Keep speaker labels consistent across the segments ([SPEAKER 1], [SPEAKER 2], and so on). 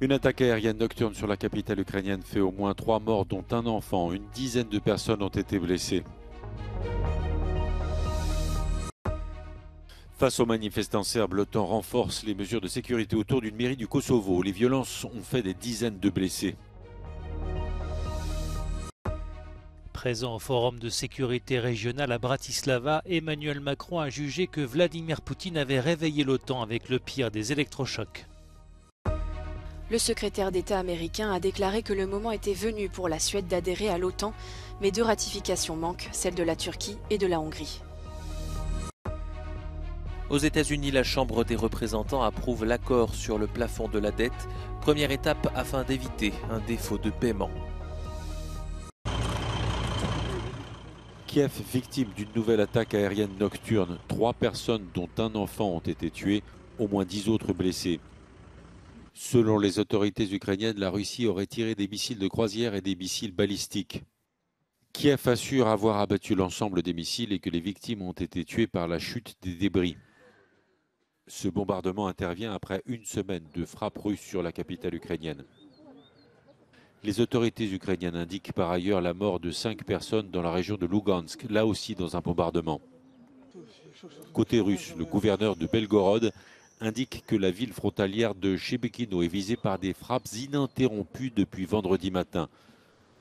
[SPEAKER 1] Une attaque aérienne nocturne sur la capitale ukrainienne fait au moins 3 morts, dont un enfant. Une dizaine de personnes ont été blessées. Face aux manifestants serbes, l'OTAN renforce les mesures de sécurité autour d'une mairie du Kosovo. Les violences ont fait des dizaines de blessés.
[SPEAKER 2] Présent au Forum de sécurité régionale à Bratislava, Emmanuel Macron a jugé que Vladimir Poutine avait réveillé l'OTAN avec le pire des électrochocs.
[SPEAKER 3] Le secrétaire d'État américain a déclaré que le moment était venu pour la Suède d'adhérer à l'OTAN, mais 2 ratifications manquent, celle de la Turquie et de la Hongrie.
[SPEAKER 4] Aux États-Unis, la Chambre des représentants approuve l'accord sur le plafond de la dette, première étape afin d'éviter un défaut de paiement.
[SPEAKER 1] Kiev, victime d'une nouvelle attaque aérienne nocturne. 3 personnes, dont un enfant, ont été tuées, au moins 10 autres blessés. Selon les autorités ukrainiennes, la Russie aurait tiré des missiles de croisière et des missiles balistiques. Kiev assure avoir abattu l'ensemble des missiles et que les victimes ont été tuées par la chute des débris. Ce bombardement intervient après une semaine de frappes russes sur la capitale ukrainienne. Les autorités ukrainiennes indiquent par ailleurs la mort de 5 personnes dans la région de Lugansk, là aussi dans un bombardement. Côté russe, le gouverneur de Belgorod indique que la ville frontalière de Chebekino est visée par des frappes ininterrompues depuis vendredi matin.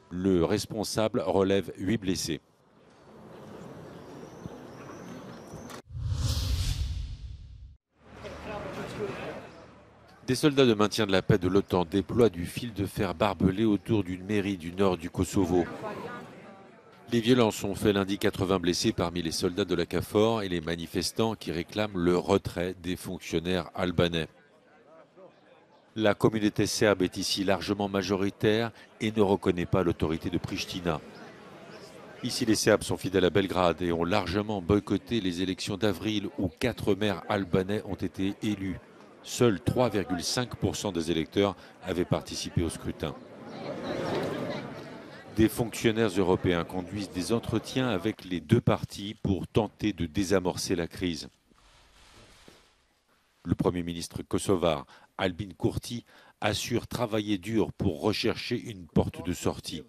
[SPEAKER 1] Le responsable relève 8 blessés. Des soldats de maintien de la paix de l'OTAN déploient du fil de fer barbelé autour d'une mairie du nord du Kosovo. Les violences ont fait lundi 80 blessés parmi les soldats de la KFOR et les manifestants qui réclament le retrait des fonctionnaires albanais. La communauté serbe est ici largement majoritaire et ne reconnaît pas l'autorité de Pristina. Ici, les Serbes sont fidèles à Belgrade et ont largement boycotté les élections d'avril où 4 maires albanais ont été élus. Seuls 3,5% des électeurs avaient participé au scrutin. Des fonctionnaires européens conduisent des entretiens avec les 2 parties pour tenter de désamorcer la crise. Le Premier ministre kosovar, Albin Kurti, assure travailler dur pour rechercher une porte de sortie.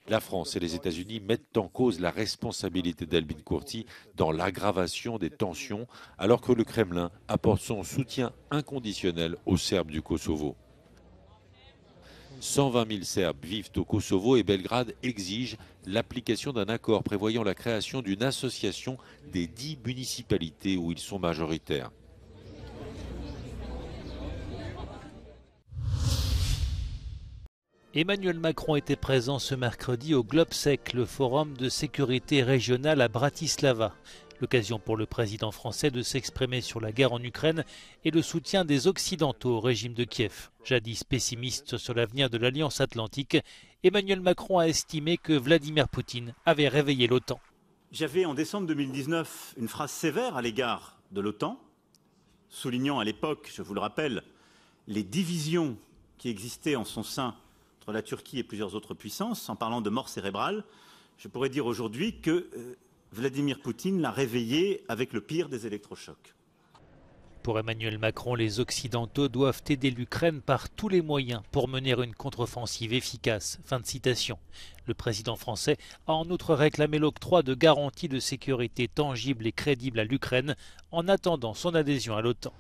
[SPEAKER 1] La France et les États-Unis mettent en cause la responsabilité d'Albin Kurti dans l'aggravation des tensions, alors que le Kremlin apporte son soutien inconditionnel aux Serbes du Kosovo. 120 000 Serbes vivent au Kosovo et Belgrade exige l'application d'un accord prévoyant la création d'une association des 10 municipalités où ils sont majoritaires.
[SPEAKER 2] Emmanuel Macron était présent ce mercredi au GlobSec, le forum de sécurité régionale à Bratislava. L'occasion pour le président français de s'exprimer sur la guerre en Ukraine et le soutien des Occidentaux au régime de Kiev. Jadis pessimiste sur l'avenir de l'Alliance Atlantique, Emmanuel Macron a estimé que Vladimir Poutine avait réveillé l'OTAN.
[SPEAKER 5] J'avais en décembre 2019 une phrase sévère à l'égard de l'OTAN, soulignant à l'époque, je vous le rappelle, les divisions qui existaient en son sein entre la Turquie et plusieurs autres puissances, en parlant de mort cérébrale. Je pourrais dire aujourd'hui que Vladimir Poutine l'a réveillé avec le pire des électrochocs.
[SPEAKER 2] Pour Emmanuel Macron, les Occidentaux doivent aider l'Ukraine par tous les moyens pour mener une contre-offensive efficace. Fin de citation. Le président français a en outre réclamé l'octroi de garanties de sécurité tangibles et crédibles à l'Ukraine en attendant son adhésion à l'OTAN.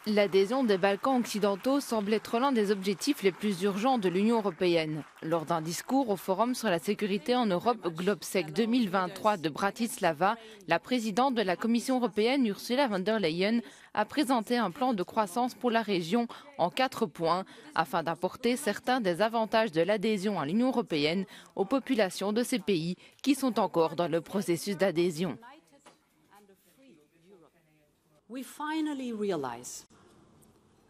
[SPEAKER 6] L'adhésion des Balkans occidentaux semble être l'un des objectifs les plus urgents de l'Union européenne. Lors d'un discours au Forum sur la sécurité en Europe GlobSec 2023 de Bratislava, la présidente de la Commission européenne Ursula von der Leyen a présenté un plan de croissance pour la région en 4 points afin d'apporter certains des avantages de l'adhésion à l'Union européenne aux populations de ces pays qui sont encore dans le processus d'adhésion.
[SPEAKER 7] We finally realize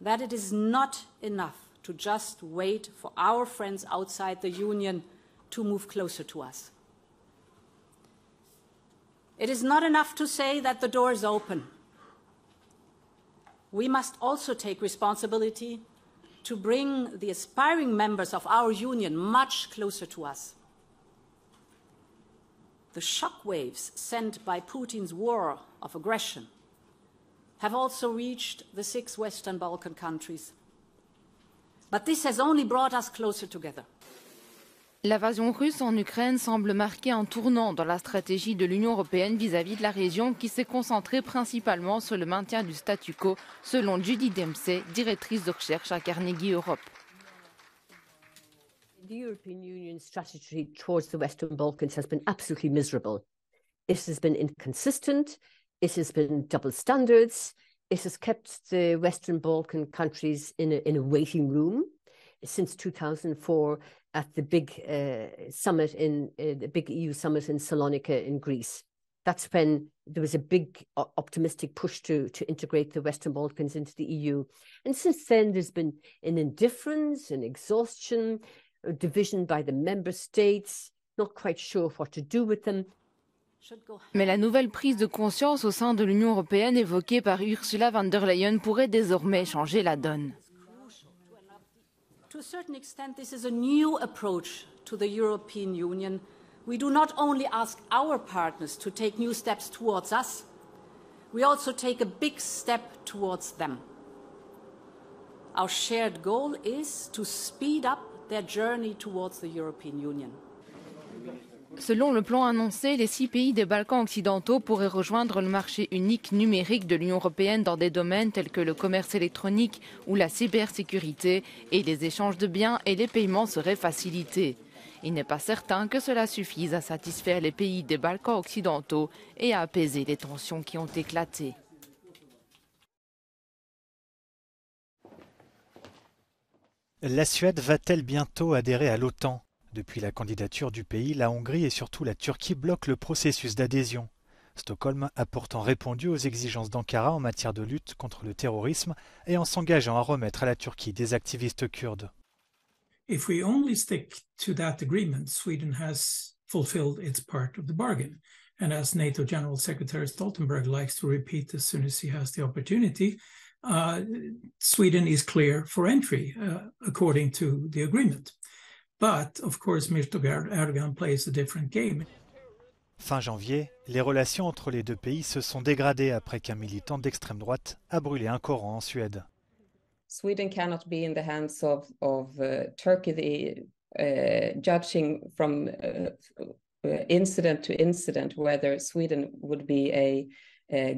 [SPEAKER 7] that it is not enough to just wait for our friends outside the Union to move closer to us. It is not enough to say that the door is open. We must also take responsibility to bring the aspiring members of our Union much closer to us. the shockwaves sent by Putin's war of aggression have also reached the 6 Western Balkan countries. But this has only brought us closer together.
[SPEAKER 6] L'invasion russe en Ukraine semble marquer un tournant dans la stratégie de l'Union européenne vis-à-vis de la région qui s'est concentrée principalement sur le maintien du statu quo, selon Judy Dempsey, directrice de recherche à Carnegie Europe.
[SPEAKER 8] The European Union's strategy towards the Western Balkans has been absolutely miserable. It has been inconsistent, it has been double standards, it has kept the Western Balkan countries in a waiting room since 2004 at the big summit the big EU summit in Salonika in Greece. That's when there was a big optimistic push to integrate the Western Balkans into the EU. And since then, there's been an indifference, an exhaustion, a division by the member states, not quite sure what to do with them.
[SPEAKER 6] Mais la nouvelle prise de conscience au sein de l'Union européenne évoquée par Ursula von der Leyen pourrait désormais changer la donne.
[SPEAKER 7] To a certain extent, this is a new approach to the European Union. We do not only ask our partners to take new steps towards us, we also take a big step towards them. Our shared goal is to speed up their journey towards the European Union.
[SPEAKER 6] Selon le plan annoncé, les 6 pays des Balkans occidentaux pourraient rejoindre le marché unique numérique de l'Union européenne dans des domaines tels que le commerce électronique ou la cybersécurité, et les échanges de biens et les paiements seraient facilités. Il n'est pas certain que cela suffise à satisfaire les pays des Balkans occidentaux et à apaiser les tensions qui ont éclaté.
[SPEAKER 9] La Suède va-t-elle bientôt adhérer à l'OTAN ? Depuis la candidature du pays, la Hongrie et surtout la Turquie bloquent le processus d'adhésion. Stockholm a pourtant répondu aux exigences d'Ankara en matière de lutte contre le terrorisme et en s'engageant à remettre à la Turquie des activistes kurdes.
[SPEAKER 10] If we only stick to that agreement, Sweden has fulfilled its part of the bargain. And as NATO General Secretary Stoltenberg likes to repeat as soon as he has the opportunity, Sweden is clear for entry according to the agreement. But, of course, Mr. Erdogan plays a different game.
[SPEAKER 9] Fin janvier, les relations entre les deux pays se sont dégradées après qu'un militant d'extrême droite a brûlé un Coran en Suède.
[SPEAKER 11] Sweden cannot be in the hands of Turkey, judging from incident to incident whether Sweden would be a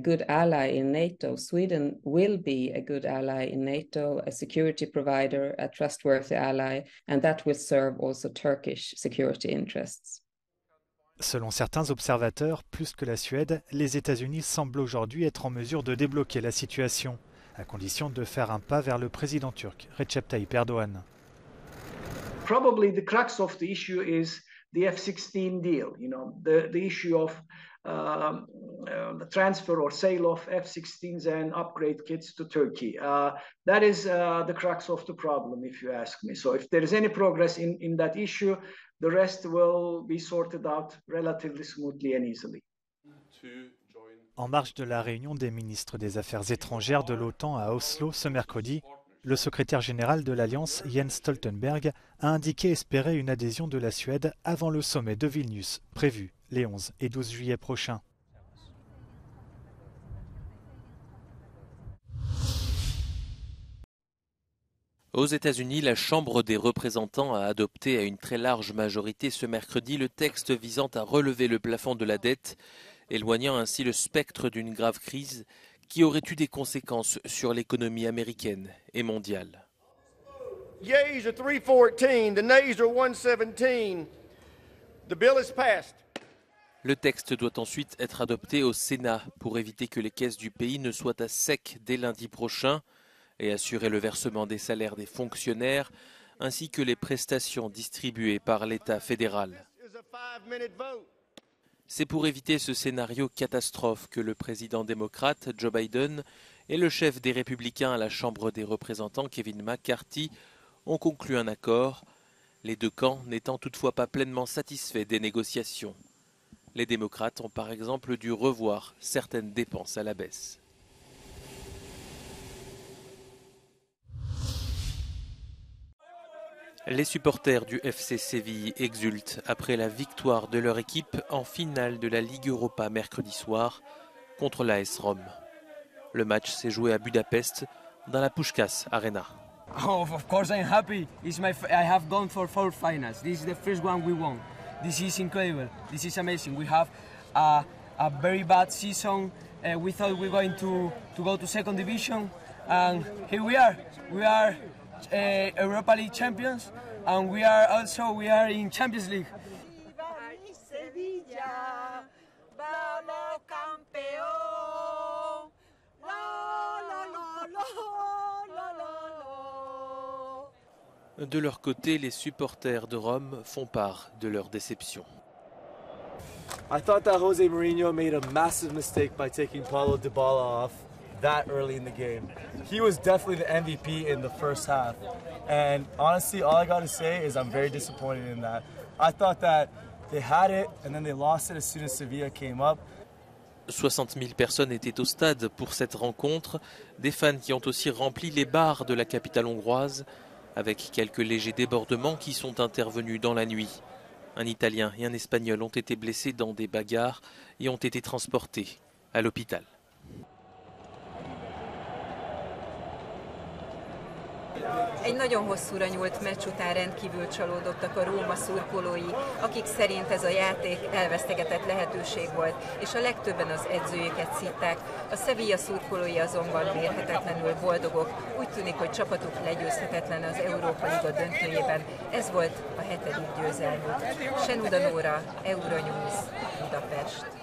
[SPEAKER 11] good ally in NATO. Sweden will be a good ally in NATO, a security provider, a trustworthy ally, and that will serve also Turkish security interests.
[SPEAKER 9] Selon certains observateurs, plus que la Suède, les États-Unis semblent aujourd'hui être en mesure de débloquer la situation, à condition de faire un pas vers le président turc, Recep Tayyip Erdogan.
[SPEAKER 12] Probably the crux of the issue is the F-16 deal, the issue of the transfer or sale of F-16s and upgrade kits to Turkey. That is the crux of the problem, if you ask me. So if there is any progress in that issue, the rest will be sorted out relatively smoothly and easily.
[SPEAKER 9] En marge de la réunion des ministres des Affaires étrangères de l'OTAN à Oslo ce mercredi, le secrétaire général de l'Alliance, Jens Stoltenberg, a indiqué espérer une adhésion de la Suède avant le sommet de Vilnius, prévu les 11 et 12 juillet prochains.
[SPEAKER 4] Aux États-Unis, la Chambre des représentants a adopté à une très large majorité ce mercredi le texte visant à relever le plafond de la dette, éloignant ainsi le spectre d'une grave crise qui aurait eu des conséquences sur l'économie américaine et mondiale.
[SPEAKER 13] Yeas are 314, the nays are 117. The bill is passed.
[SPEAKER 4] Le texte doit ensuite être adopté au Sénat pour éviter que les caisses du pays ne soient à sec dès lundi prochain et assurer le versement des salaires des fonctionnaires ainsi que les prestations distribuées par l'État fédéral. C'est pour éviter ce scénario catastrophe que le président démocrate Joe Biden et le chef des Républicains à la Chambre des représentants Kevin McCarthy ont conclu un accord, les deux camps n'étant toutefois pas pleinement satisfaits des négociations. Les démocrates ont par exemple dû revoir certaines dépenses à la baisse. Les supporters du FC Séville exultent après la victoire de leur équipe en finale de la Ligue Europa mercredi soir contre l'AS Rome. Le match s'est joué à Budapest dans la Puskás Arena.
[SPEAKER 14] Oh, of course I'm happy. I have gone for 4 finals. This is the first one we won. This is incredible. This is amazing. We have a very bad season. We thought we were going to go to second division, and here we are. We are Europa League champions, and we are in Champions League.
[SPEAKER 4] De leur côté, les supporters de Rome font part de leur déception.
[SPEAKER 15] I thought that Jose Mourinho made a massive mistake by taking Paulo Dybala off that early in the game. He was definitely the MVP in the first half. And honestly, all I got to say is I'm very disappointed in that. I thought that they had it and then they lost it as soon as Sevilla came up.
[SPEAKER 4] 60 000 personnes étaient au stade pour cette rencontre, des fans qui ont aussi rempli les bars de la capitale hongroise, avec quelques légers débordements qui sont intervenus dans la nuit. Un Italien et un Espagnol ont été blessés dans des bagarres et ont été transportés à l'hôpital.
[SPEAKER 16] Egy nagyon hosszúra nyúlt meccs után rendkívül csalódottak a Róma szurkolói, akik szerint ez a játék elvesztegetett lehetőség volt, és a legtöbben az edzőjüket szítták. A Sevilla szurkolói azonban mérhetetlenül boldogok. Úgy tűnik, hogy csapatuk legyőzhetetlen az Európa Liga döntőjében. Ez volt a 7. győzelmük. Senuda Nóra, Euronews, Budapest.